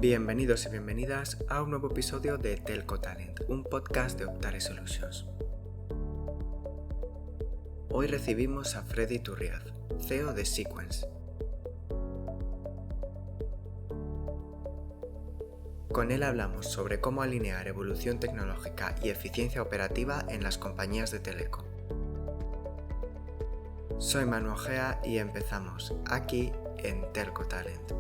Bienvenidos y bienvenidas a un nuevo episodio de Telco Talent, un podcast de Optare Solutions. Hoy recibimos a Freddy Turriaz, CEO de Sequence. Con él hablamos sobre cómo alinear evolución tecnológica y eficiencia operativa en las compañías de teleco. Soy Manu Ojea y empezamos aquí en Telco Talent.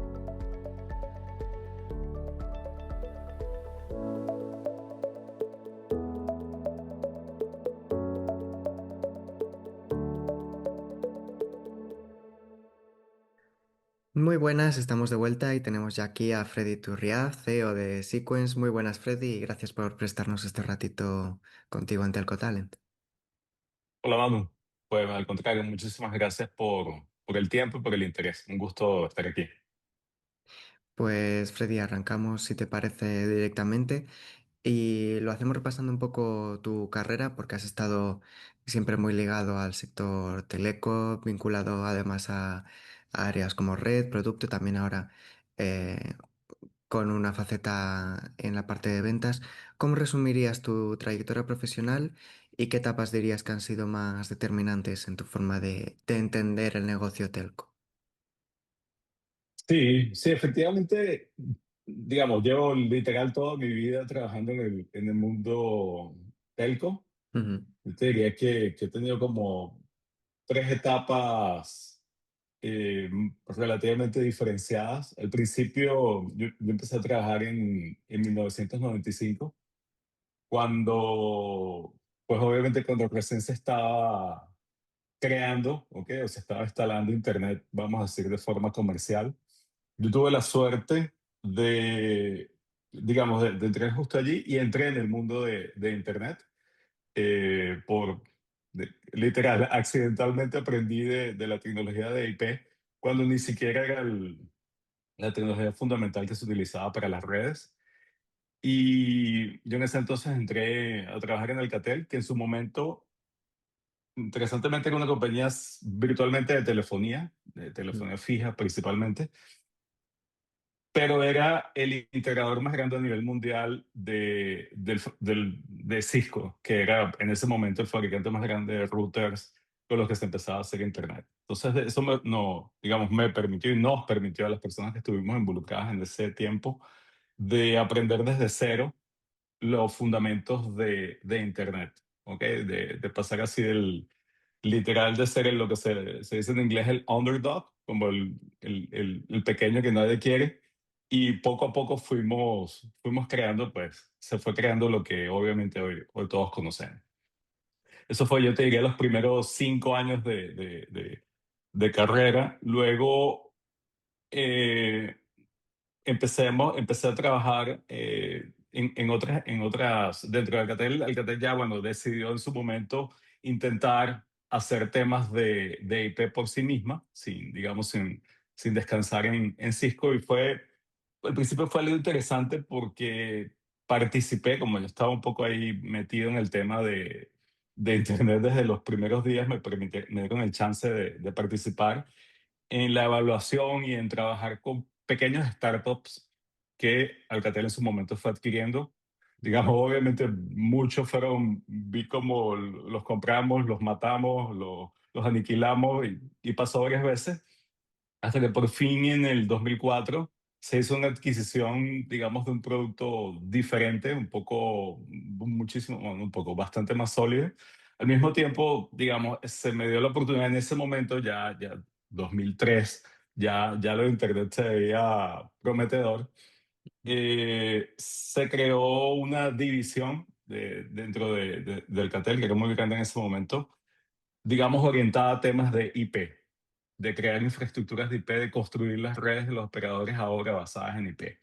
Muy buenas, estamos de vuelta y tenemos ya aquí a Freddy Turriaz, CEO de Sequence. Muy buenas, Freddy, y gracias por prestarnos este ratito contigo en Telco Talent. Hola Manu, pues al contrario, muchísimas gracias por el tiempo y por el interés. Un gusto estar aquí. Pues Freddy, arrancamos si te parece directamente y lo hacemos repasando un poco tu carrera porque has estado siempre muy ligado al sector teleco, vinculado además a áreas como red, producto, también ahora eh, con una faceta en la parte de ventas. ¿Cómo resumirías tu trayectoria profesional y qué etapas dirías que han sido más determinantes en tu forma de entender el negocio telco? Sí, sí, efectivamente, digamos, llevo literal toda mi vida trabajando en el mundo telco. Ujú, Yo te diría que he tenido como tres etapas relativamente diferenciadas. Al principio, yo empecé a trabajar en 1995, cuando, pues obviamente cuando recién se estaba creando, ¿ok? O se estaba instalando Internet, vamos a decir, de forma comercial. Yo tuve la suerte de, digamos, de entrar justo allí y entré en el mundo de Internet. Literal, accidentalmente aprendí de la tecnología de IP cuando ni siquiera era la tecnología fundamental que se utilizaba para las redes. Y yo en ese entonces entré a trabajar en Alcatel, que en su momento, interesantemente, era una compañía virtualmente de ujú, telefonía fija principalmente, pero era el integrador más grande a nivel mundial de Cisco, que era en ese momento el fabricante más grande de routers con los que se empezaba a hacer Internet. Entonces, eso no, digamos, me permitió y nos permitió a las personas que estuvimos involucradas en ese tiempo de aprender desde cero los fundamentos de Internet, ¿ok? De pasar así literal de ser lo que se dice en inglés el underdog, como el pequeño que nadie quiere, y poco a poco fuimos creando, pues, se fue creando lo que obviamente hoy todos conocemos. Eso fue, yo te diría, los primeros 5 años de carrera. Luego, eh, empecé a trabajar en otras, dentro de Alcatel. Alcatel ya, bueno, decidió en su momento intentar hacer temas de IP por sí misma, digamos, sin descansar en Cisco. Y al principio fue algo interesante porque participé, como yo estaba un poco ahí metido en el tema de Internet desde los primeros días, me dieron el chance de participar en la evaluación y en trabajar con pequeños startups que Alcatel en su momento fue adquiriendo. Digamos, obviamente muchos vi cómo los compramos, los matamos, los aniquilamos y pasó varias veces, hasta que por fin en el 2004 se hizo una adquisición, digamos, de un producto diferente, muchísimo, bueno, un poco, bastante más sólido. Al mismo tiempo, digamos, se me dio la oportunidad en ese momento, ya 2003, ya lo de Internet se veía prometedor. Se creó una división dentro de Alcatel, que era muy grande en ese momento, digamos, orientada a temas de IP, de crear infraestructuras de IP, de construir las redes de los operadores ahora basadas en IP.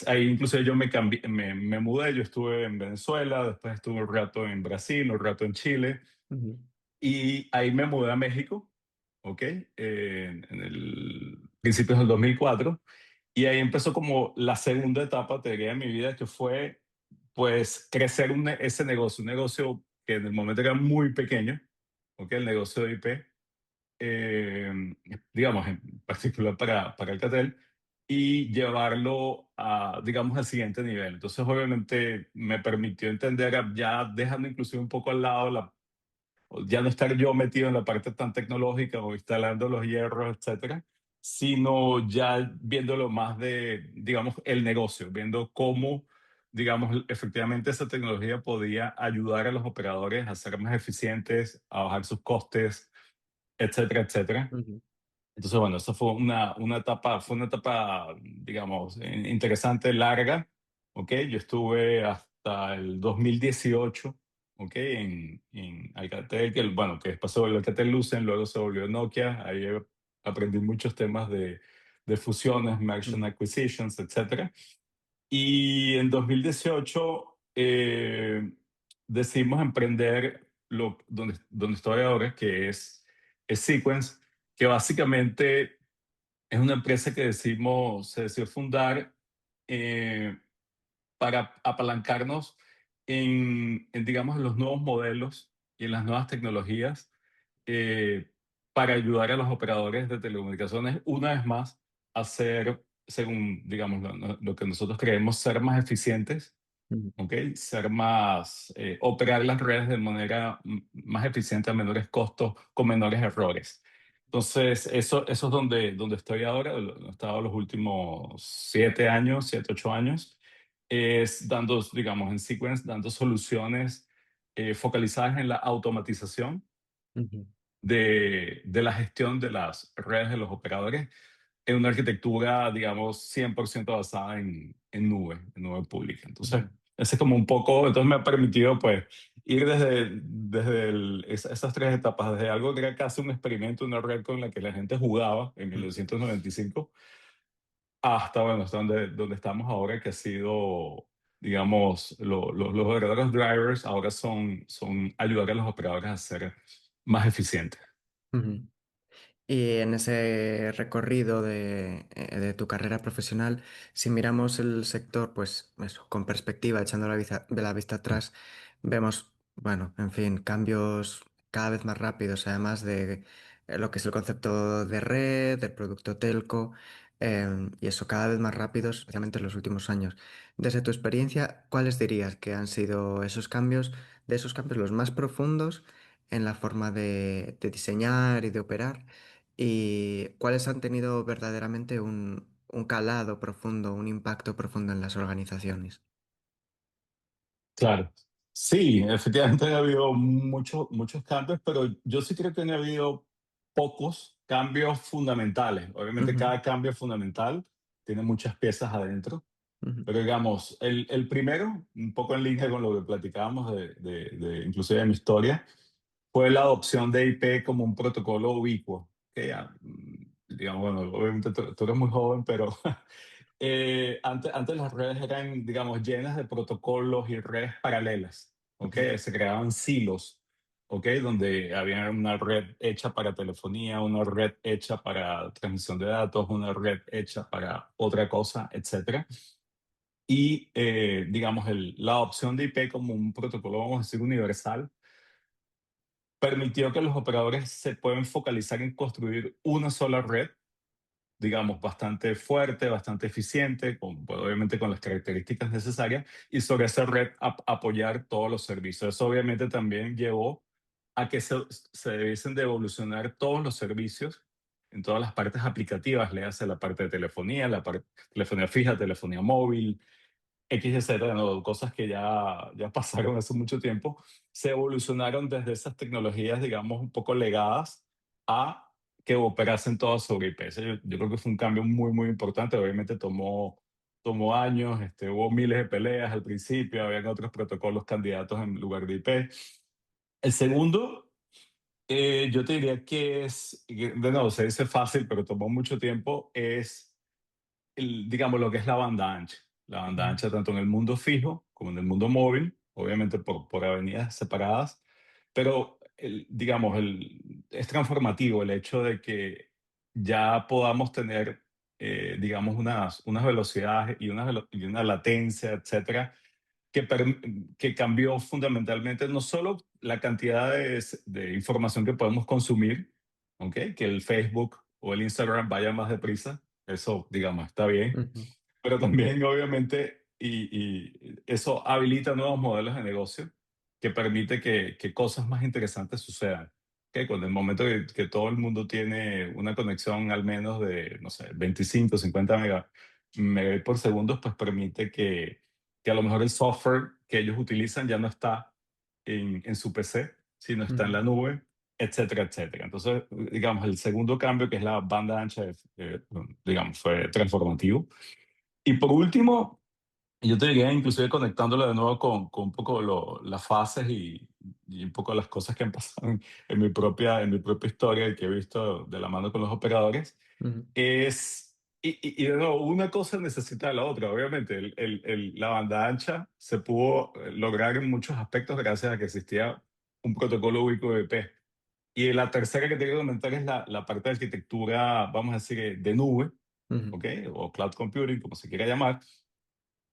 Ahí incluso yo me mudé, yo estuve en Venezuela, después estuve un rato en Brasil, un rato en Chile, ujú. y ahí me mudé a México, ¿ok? En el principios del 2004, y ahí empezó como la segunda etapa, te diría, de mi vida, que fue, pues, crecer ese negocio, un negocio que en el momento era muy pequeño, ¿ok? El negocio de IP, eh, digamos, en particular para Alcatel. y llevarlo a, digamos, al siguiente nivel. Entonces, obviamente, me permitió entender, ya dejando inclusive un poco al lado ya no estar yo metido en la parte tan tecnológica o instalando los hierros, etcétera, sino ya viéndolo más de, digamos, el negocio, viendo cómo, digamos, efectivamente esa tecnología podía ayudar a los operadores a ser más eficientes, a bajar sus costes, etcétera, etcétera. Ujú, Entonces, bueno, eso fue una etapa, digamos, interesante, larga, ¿ok? Yo estuve hasta el 2018, ¿ok? En Alcatel, bueno, que después se volvió Alcatel-Lucent, luego se volvió Nokia, ahí aprendí muchos temas de fusiones, merger and ujú, acquisitions, etcétera. Y en 2018 decidimos emprender donde estoy ahora, que es Sequence, que básicamente es una empresa que se decidió fundar eh, para apalancarnos digamos, en los nuevos modelos y en las nuevas tecnologías eh, para ayudar a los operadores de telecomunicaciones, una vez más, a ser, según, digamos, lo que nosotros creemos, ser más eficientes, ujú, ¿ok? Ser más, operar las redes de manera más eficiente a menores costos, con menores errores. Entonces, eso es donde estoy ahora, he estado los últimos 7 años, 7, 8 años, es dando, digamos, en Sequence, dando soluciones focalizadas en la automatización ujú, de la gestión de las redes de los operadores en una arquitectura, digamos, 100% basada en nube pública. Entonces, ujú, ese es como un poco, entonces me ha permitido, pues, ir esas tres etapas, desde algo que era casi un experimento, una red con la que la gente jugaba en ujú, 1995, hasta, bueno, hasta donde estamos ahora, que ha sido, digamos, los verdaderos drivers ahora son ayudar a los operadores a ser más eficientes. ujú. Y en ese recorrido de tu carrera profesional, si miramos el sector, pues eso, con perspectiva, echando la vista atrás, vemos, bueno, en fin, cambios cada vez más rápidos, además de lo que es el concepto de red, del producto telco, y eso cada vez más rápidos, especialmente en los últimos años. Desde tu experiencia, ¿cuáles dirías que han sido esos cambios, de esos cambios los más profundos en la forma de diseñar y de operar? ¿Y cuáles han tenido verdaderamente un calado profundo, un impacto profundo en las organizaciones? Claro. Sí, efectivamente ha habido muchos cambios, pero yo sí creo que han habido pocos cambios fundamentales. Obviamente Ujú, cada cambio fundamental tiene muchas piezas adentro, ujú, pero digamos, el primero, un poco en línea con lo que platicábamos inclusive de mi historia, fue la adopción de IP como un protocolo ubicuo. Que ya, digamos, bueno, obviamente tú eres muy joven, pero antes las redes eran, digamos, llenas de protocolos y redes paralelas, ¿ok? ujú, Se creaban silos, ¿ok? Donde había una red hecha para telefonía, una red hecha para transmisión de datos, una red hecha para otra cosa, etcétera. Y, digamos, la adopción de IP como un protocolo, vamos a decir, universal, permitió que los operadores se puedan focalizar en construir una sola red, digamos, bastante fuerte, bastante eficiente, pues, obviamente con las características necesarias, y sobre esa red apoyar todos los servicios. Eso obviamente también llevó a que se debiesen de evolucionar todos los servicios en todas las partes aplicativas, le hace la parte de telefonía, la parte telefonía fija, telefonía móvil, X, etcétera, ¿no? Cosas que ya pasaron hace mucho tiempo, se evolucionaron desde esas tecnologías, digamos, un poco legadas a que operasen todas sobre IP. Yo creo que fue un cambio muy importante. Obviamente tomó años, hubo miles de peleas al principio, habían otros protocolos candidatos en lugar de IP. El segundo, yo te diría que de nuevo, se dice fácil, pero tomó mucho tiempo, es digamos, lo que es la banda ancha. La banda ujú, ancha tanto en el mundo fijo como en el mundo móvil, obviamente por avenidas separadas, pero digamos, es transformativo el hecho de que ya podamos tener, digamos, unas velocidades y una latencia, etcétera, que cambió fundamentalmente no solo la cantidad de información que podemos consumir, ¿ok? Que el Facebook o el Instagram vaya más deprisa, eso, digamos, está bien, Ujú, pero también obviamente y eso habilita nuevos modelos de negocio que permite que cosas más interesantes sucedan. Que con el momento que todo el mundo tiene una conexión al menos de, no sé, 25, 50 megabits por segundo, pues permite que a lo mejor el software que ellos utilizan ya no está en su PC, sino está en ujú, la nube, etcétera, etcétera. Entonces, digamos, el segundo cambio, que es la banda ancha, digamos, fue transformativo. Y por último, yo te diría, inclusive conectándolo de nuevo con un poco las fases y un poco las cosas que han pasado en mi propia historia y que he visto de la mano con los operadores, ujú, y de nuevo, una cosa necesita de la otra. Obviamente, la banda ancha se pudo lograr en muchos aspectos gracias a que existía un protocolo único de IP. Y la tercera que te quiero comentar es la parte de arquitectura, vamos a decir, de nube, ujú, ¿ok? O cloud computing, como se quiera llamar,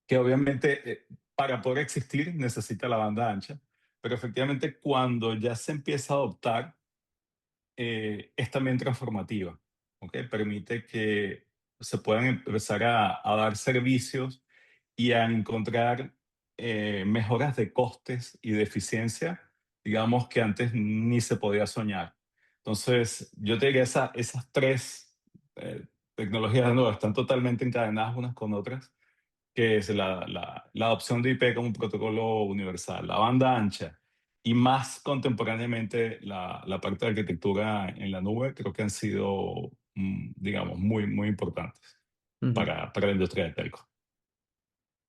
que obviamente para poder existir necesita la banda ancha, pero efectivamente cuando ya se empieza a adoptar, es también transformativa, ¿ok? Permite que se puedan empezar a dar servicios y a encontrar mejoras de costes y de eficiencia, digamos que antes ni se podía soñar. Entonces, yo te diría, esas tres tecnologías de nuevo están totalmente encadenadas unas con otras, que es la adopción de IP como un protocolo universal, la banda ancha y más contemporáneamente la parte de arquitectura en la nube, creo que han sido, digamos, muy, muy importantes ujú. para la industria de telco.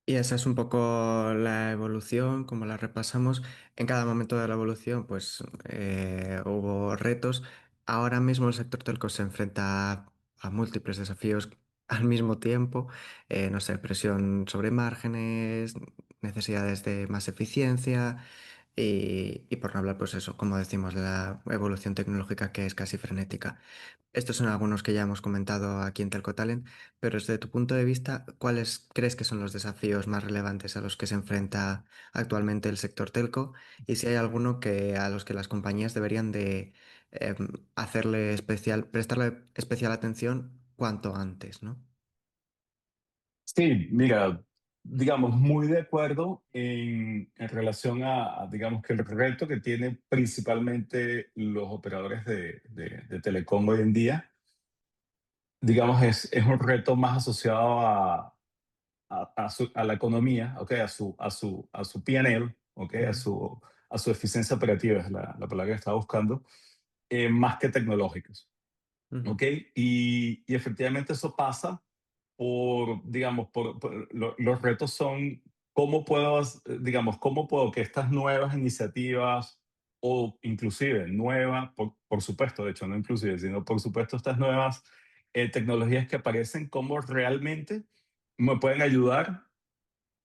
Y esa es un poco la evolución, como la repasamos. En cada momento de la evolución, pues hubo retos. Ahora mismo el sector telco se enfrenta a múltiples desafíos al mismo tiempo. No sé, presión sobre márgenes, necesidades de más eficiencia y por no hablar, pues eso, como decimos, de la evolución tecnológica que es casi frenética. Estos son algunos que ya hemos comentado aquí en Telco Talent, pero desde tu punto de vista, ¿cuáles crees que son los desafíos más relevantes a los que se enfrenta actualmente el sector telco? Y si hay alguno que a los que las compañías deberían de prestarle especial atención cuanto antes, ¿no? Sí, mira, digamos, muy de acuerdo en relación digamos, que el reto que tienen principalmente los operadores de telecom hoy en día, digamos, es un reto más asociado a la economía, ¿okay? A su P&L, ¿okay? Ujú, a su eficiencia operativa, es la palabra que estaba buscando, más que tecnológicos. ujú, ¿Ok? Y efectivamente eso pasa digamos, los retos son digamos, cómo puedo que estas nuevas iniciativas o inclusive nuevas, por supuesto, de hecho, no inclusive, sino por supuesto estas nuevas tecnologías que aparecen, cómo realmente me pueden ayudar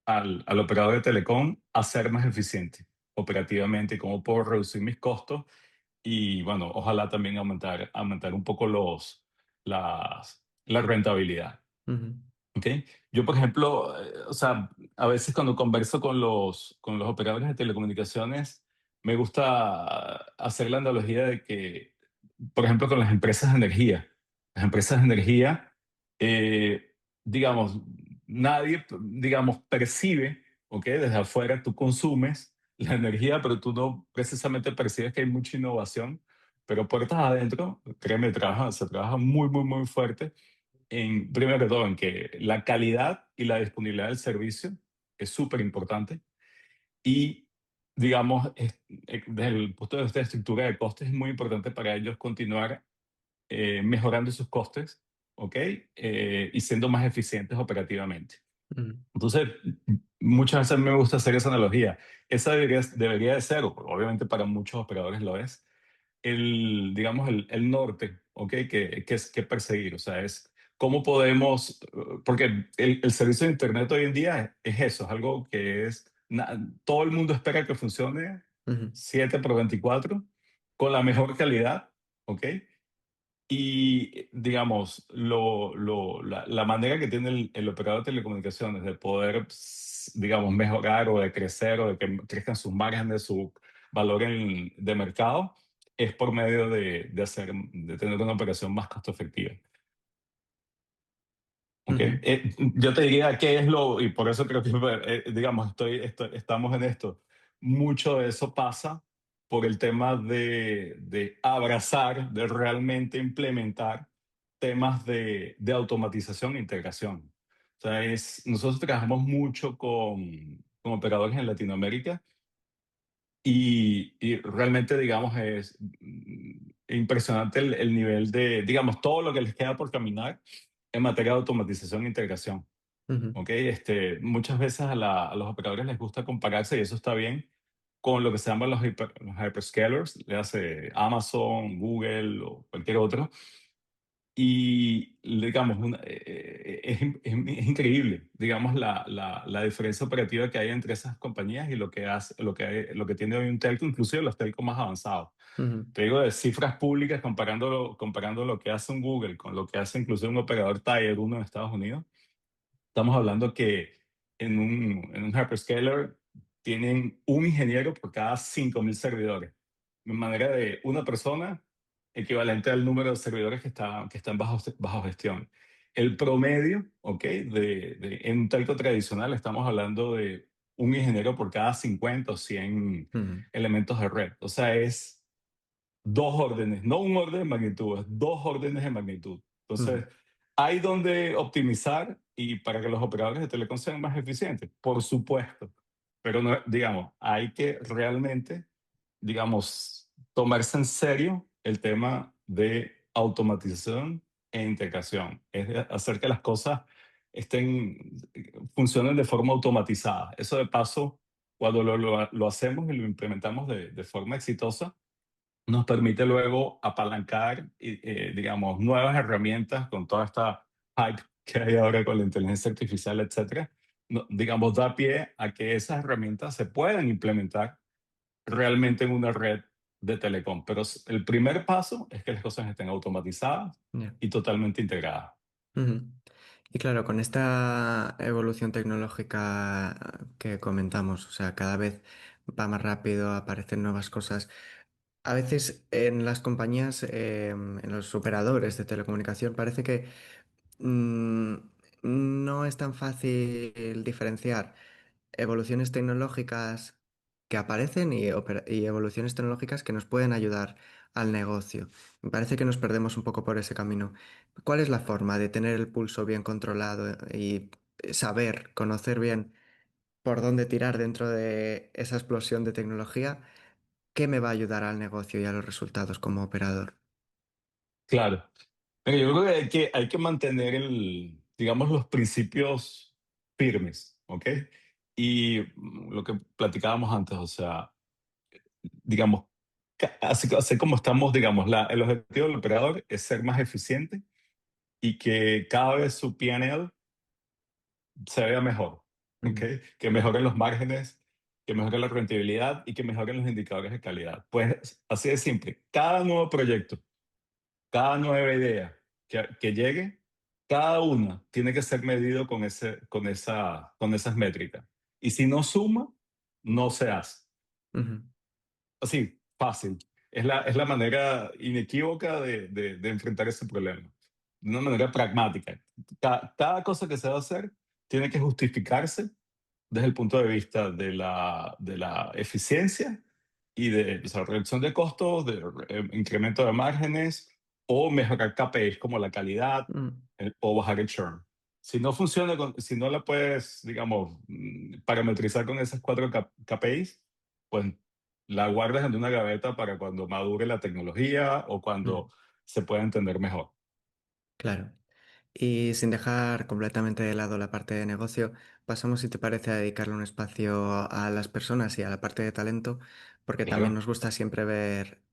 al operador de telecom a ser más eficiente operativamente, cómo puedo reducir mis costos y bueno, ojalá también aumentar un poco la rentabilidad. ujú, ¿Ok? Yo, por ejemplo, o sea, a veces cuando converso con los operadores de telecomunicaciones, me gusta hacer la analogía de que, por ejemplo, con las empresas de energía. Las empresas de energía, digamos, nadie, digamos, percibe, ¿ok? Desde afuera tú consumes la energía, pero tú no precisamente percibes que hay mucha innovación, pero puertas adentro, créeme, se trabaja muy, muy, muy fuerte primero que todo, en que la calidad y la disponibilidad del servicio es súper importante y, digamos, desde el punto de vista de estructura de costes, es muy importante para ellos continuar mejorando sus costes, ¿ok? Y siendo más eficientes operativamente. ujú, Entonces, muchas veces me gusta hacer esa analogía. Esa debería de ser, o obviamente para muchos operadores lo es, digamos, el norte, ¿ok? Que perseguir. O sea, es cómo podemos, porque el servicio de Internet hoy en día es eso, es algo que todo el mundo espera que funcione ujú, 7 por 24 con la mejor calidad, ¿ok? Y digamos, la manera que tiene el operador de telecomunicaciones de poder, digamos, mejorar o de crecer o de que crezcan sus márgenes, su valor de mercado, es por medio de tener una operación más costo efectiva. ¿ok? Ujú, Yo te diría qué es lo, y por eso creo que, digamos, estamos en esto. Mucho de eso pasa por el tema de abrazar, de realmente implementar temas de automatización e integración. O sea, nosotros trabajamos mucho con operadores en Latinoamérica y realmente, digamos, es impresionante el nivel de, digamos, todo lo que les queda por caminar en materia de automatización e integración. ujú, ¿Ok? Muchas veces a los operadores les gusta compararse, y eso está bien, con lo que se llaman los hyperscalers, le hace Amazon, Google o cualquier otro. Y digamos, es increíble, digamos, la diferencia operativa que hay entre esas compañías y lo que tiene hoy un telco, inclusive los telcos más avanzados. ujú, Te digo de cifras públicas, comparando lo que hace un Google con lo que hace inclusive un operador Tier 1 en Estados Unidos. Estamos hablando que en un hyperscaler tienen un ingeniero por cada 5.000 servidores, de manera de una persona equivalente al número de servidores que están bajo gestión. El promedio, ¿ok? En un telco tradicional estamos hablando de un ingeniero por cada 50 o 100 ujú, elementos de red. O sea, es dos órdenes, no un orden de magnitud, es dos órdenes de magnitud. ujú, Entonces, hay donde optimizar y para que los operadores de telecom sean más eficientes, por supuesto. Pero no, digamos, hay que realmente, digamos, tomarse en serio el tema de automatización e integración. Es de hacer que las cosas estén, funcionen de forma automatizada. Eso de paso, cuando lo hacemos y lo implementamos de forma exitosa, nos permite luego apalancar, digamos, nuevas herramientas con toda esta hype que hay ahora con la inteligencia artificial, etcétera. Digamos, da pie a que esas herramientas se puedan implementar realmente en una red de telecom. Pero el primer paso es que las cosas estén automatizadas ya. y totalmente integradas. Ujú. Y claro, con esta evolución tecnológica que comentamos, o sea, cada vez va más rápido, aparecen nuevas cosas. A veces en las compañías, en los operadores de telecomunicación, parece que mm, no es tan fácil diferenciar evoluciones tecnológicas que aparecen y evoluciones tecnológicas que nos pueden ayudar al negocio. Me parece que nos perdemos un poco por ese camino. ¿Cuál es la forma de tener el pulso bien controlado y saber, conocer bien por dónde tirar dentro de esa explosión de tecnología? ¿Qué me va a ayudar al negocio y a los resultados como operador? Claro. Pero yo creo que hay que mantener digamos, los principios firmes, ¿ok? Y lo que platicábamos antes, o sea, digamos, así como estamos, digamos, el objetivo del operador es ser más eficiente y que cada vez su P&L se vea mejor, ¿ok? Ujú, Que mejoren los márgenes, que mejoren la rentabilidad y que mejoren los indicadores de calidad. Pues así de simple, cada nuevo proyecto, cada nueva idea que llegue, cada una tiene que ser medido con esas métricas. Y si no suma, no se hace. ujú, Así, fácil. Es la manera inequívoca de enfrentar ese problema. De una manera pragmática. Cada cosa que se va a hacer tiene que justificarse desde el punto de vista de la eficiencia y de, o sea, reducción de costos, de incremento de márgenes o mejorar KPIs como la calidad, mm, o bajar el churn. Si no funciona, si no la puedes, digamos, parametrizar con esas cuatro KPIs, pues la guardas en una gaveta para cuando madure la tecnología o mm, cuando se pueda entender mejor. claro. Y sin dejar completamente de lado la parte de negocio, pasamos, si te parece, a dedicarle un espacio a las personas y a la parte de talento, porque también Claro. nos gusta siempre ver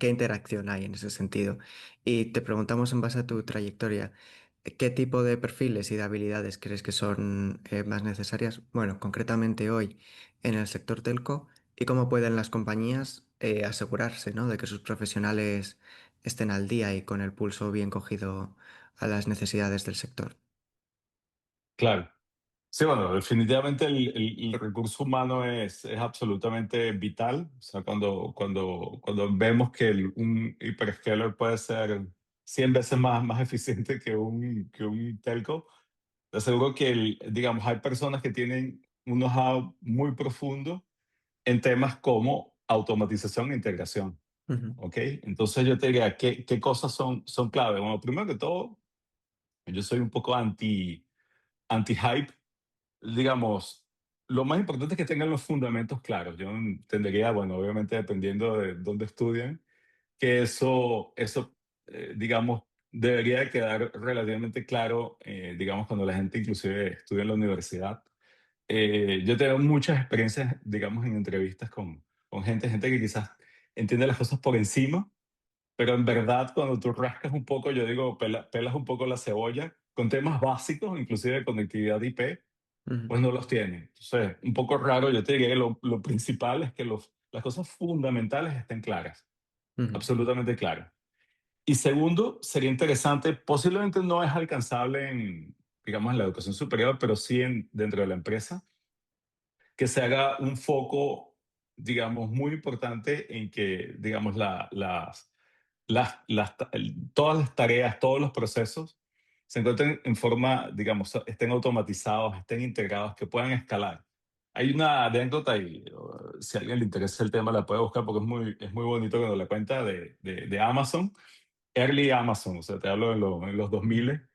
qué interacción hay en ese sentido. Y te preguntamos en base a tu trayectoria, ¿qué tipo de perfiles y de habilidades crees que son más necesarias? Bueno, concretamente hoy en el sector telco y cómo pueden las compañías asegurarse, ¿no?, de que sus profesionales estén al día y con el pulso bien cogido a las necesidades del sector. Claro. Sí, bueno, definitivamente el recurso humano es absolutamente vital. O sea, cuando vemos que un hyperscaler puede ser 100 veces más eficiente que que un telco, te aseguro que, digamos, hay personas que tienen un know-how muy profundo en temas como automatización e integración, Ujú, ¿ok? Entonces yo te diría, ¿qué cosas son clave? Bueno, primero que todo, yo soy un poco anti-hype. Digamos, lo más importante es que tengan los fundamentos claros. Yo entendería, bueno, obviamente dependiendo de dónde estudian, que digamos, debería de quedar relativamente claro, digamos, cuando la gente inclusive estudia en la universidad. Yo tengo muchas experiencias, digamos, en entrevistas con gente que quizás entiende las cosas por encima, pero en verdad cuando tú rascas un poco, yo digo, pelas un poco la cebolla, con temas básicos, inclusive de conectividad IP, ujú, pues no los tienen. Entonces, un poco raro, yo te diría que lo principal es que las cosas fundamentales estén claras, ujú, absolutamente claras. Y segundo, sería interesante, posiblemente no es alcanzable en, digamos, en la educación superior, pero sí dentro de la empresa, que se haga un foco, digamos, muy importante en que, digamos, todas las tareas, todos los procesos se encuentren en forma, digamos, estén automatizados, estén integrados, que puedan escalar. Hay una anécdota y si a alguien le interesa el tema la puede buscar porque es muy bonito cuando la cuenta de Amazon, Early Amazon, o sea, te hablo en los 2000,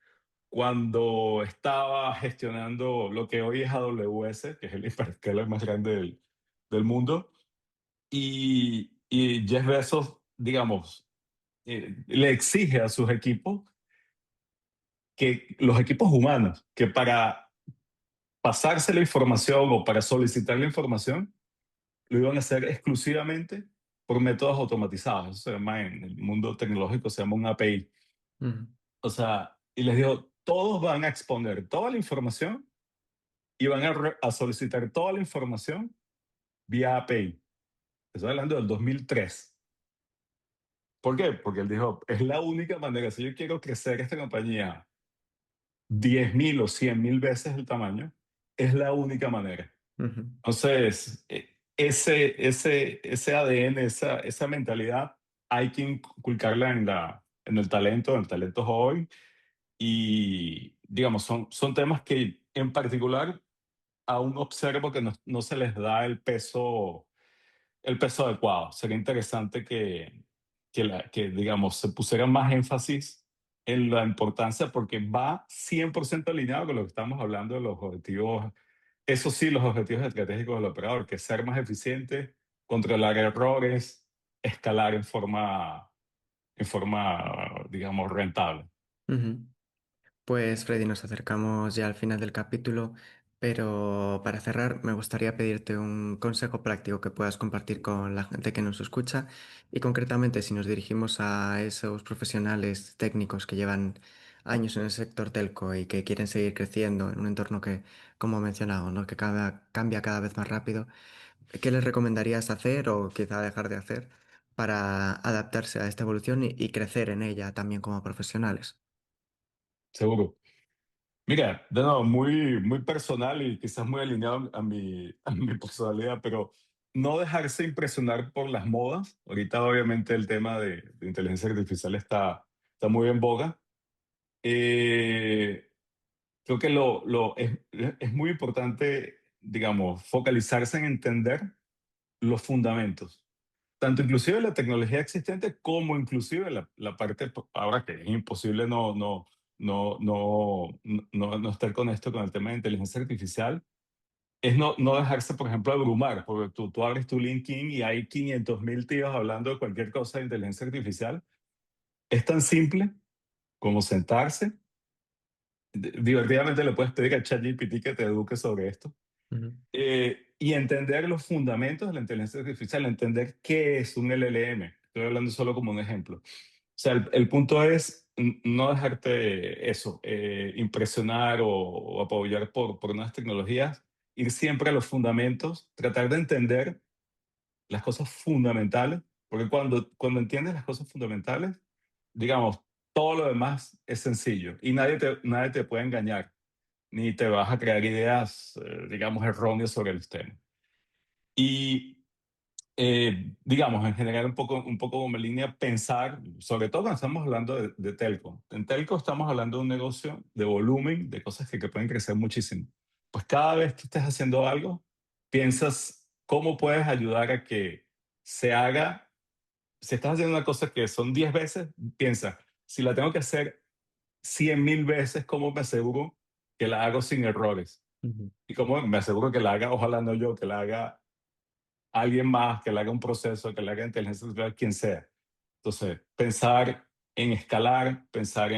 cuando estaba gestionando lo que hoy es AWS, que es el hiperscaler más grande del mundo, y Jeff Bezos, digamos, le exige a sus equipos que los equipos humanos, que para pasarse la información o para solicitar la información, lo iban a hacer exclusivamente por métodos automatizados. Eso se llama en el mundo tecnológico, se llama un API. ujú, O sea, y les digo, todos van a exponer toda la información y van a solicitar toda la información vía API. Estoy hablando del 2003. ¿Por qué? Porque él dijo, es la única manera, si yo quiero crecer esta compañía 10.000 o 100.000 veces el tamaño, es la única manera. ujú, Entonces, ese ADN, esa mentalidad, hay que inculcarla en el talento joven. Y, digamos, son temas que en particular aún observo que no se les da el peso adecuado. Sería interesante que, digamos, se pusiera más énfasis en la importancia porque va 100% alineado con lo que estamos hablando de los objetivos, eso sí, los objetivos estratégicos del operador, que es ser más eficiente, controlar errores, escalar en forma, digamos, rentable. ujú. Pues Freddy, nos acercamos ya al final del capítulo, pero para cerrar me gustaría pedirte un consejo práctico que puedas compartir con la gente que nos escucha y concretamente si nos dirigimos a esos profesionales técnicos que llevan años en el sector telco y que quieren seguir creciendo en un entorno que, como he mencionado, ¿no? que cambia cada vez más rápido, ¿qué les recomendarías hacer o quizá dejar de hacer para adaptarse a esta evolución y crecer en ella también como profesionales? Seguro. Mira, de nuevo, muy, muy personal y quizás muy alineado a mi personalidad, pero no dejarse impresionar por las modas. Ahorita, obviamente, el tema de inteligencia artificial está muy en boga. Eh, Creo que es muy importante, digamos, focalizarse en entender los fundamentos, tanto inclusive la tecnología existente como inclusive la parte, ahora que es imposible no estar con esto, con el tema de inteligencia artificial, es no dejarse, por ejemplo, abrumar, porque tú abres tu LinkedIn y hay 500.000 tíos hablando de cualquier cosa de inteligencia artificial. Es tan simple como sentarse, divertidamente le puedes pedir a ChatGPT que te eduque sobre esto, Ujú, y entender los fundamentos de la inteligencia artificial, entender qué es un LLM. Estoy hablando solo como un ejemplo. O sea, el punto es no dejarte eso, impresionar o apoyar por nuevas tecnologías, ir siempre a los fundamentos, tratar de entender las cosas fundamentales, porque cuando entiendes las cosas fundamentales, digamos, todo lo demás es sencillo y nadie te puede engañar, ni te vas a crear ideas, digamos, erróneas sobre el tema. Y digamos, en general un poco como en línea, pensar, sobre todo cuando estamos hablando de telco. En telco estamos hablando de un negocio de volumen, de cosas que pueden crecer muchísimo. Pues cada vez que estés haciendo algo, piensas cómo puedes ayudar a que se haga. Si estás haciendo una cosa que son 10 veces, piensa, si la tengo que hacer 100.000 veces, ¿cómo me aseguro que la hago sin errores? Ujú. Y cómo me aseguro que la haga, ojalá no yo, que la haga alguien más, que le haga un proceso, que le haga inteligencia artificial, quien sea. Entonces, pensar en escalar, pensar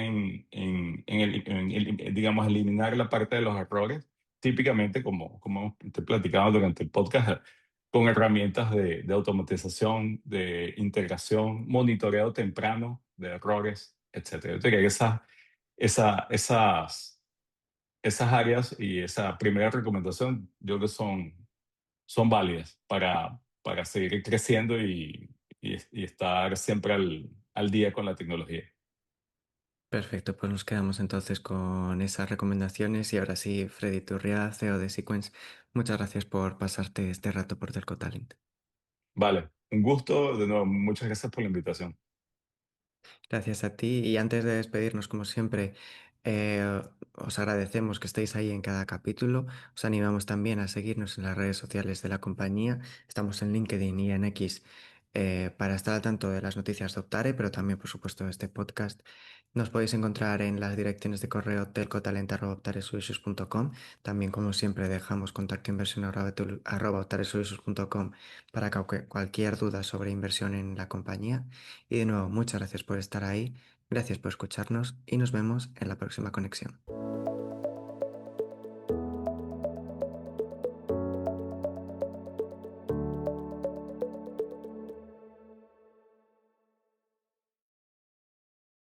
digamos, eliminar la parte de los errores, típicamente, como te platicaba durante el podcast, con herramientas de automatización, de integración, monitoreo temprano de errores, etcétera. Yo diría que esa, esas áreas y esa primera recomendación, yo creo que son válidas para seguir creciendo y estar siempre al día con la tecnología. Perfecto, pues nos quedamos entonces con esas recomendaciones y ahora sí, Freddy Turria, CEO de Sequence, muchas gracias por pasarte este rato por Telco Talent. Vale, un gusto, de nuevo, muchas gracias por la invitación. Gracias a ti y antes de despedirnos, como siempre, os agradecemos que estéis ahí en cada capítulo. Os animamos también a seguirnos en las redes sociales de la compañía. Estamos en LinkedIn y en X para estar al tanto de las noticias de Optare, pero también, por supuesto, de este podcast. Nos podéis encontrar en las direcciones de correo telcotalent@optaresolutions.com. También, como siempre, dejamos contacto inversión @optaresolutions.com para cualquier duda sobre inversión en la compañía. Y de nuevo, muchas gracias por estar ahí, gracias por escucharnos y nos vemos en la próxima conexión.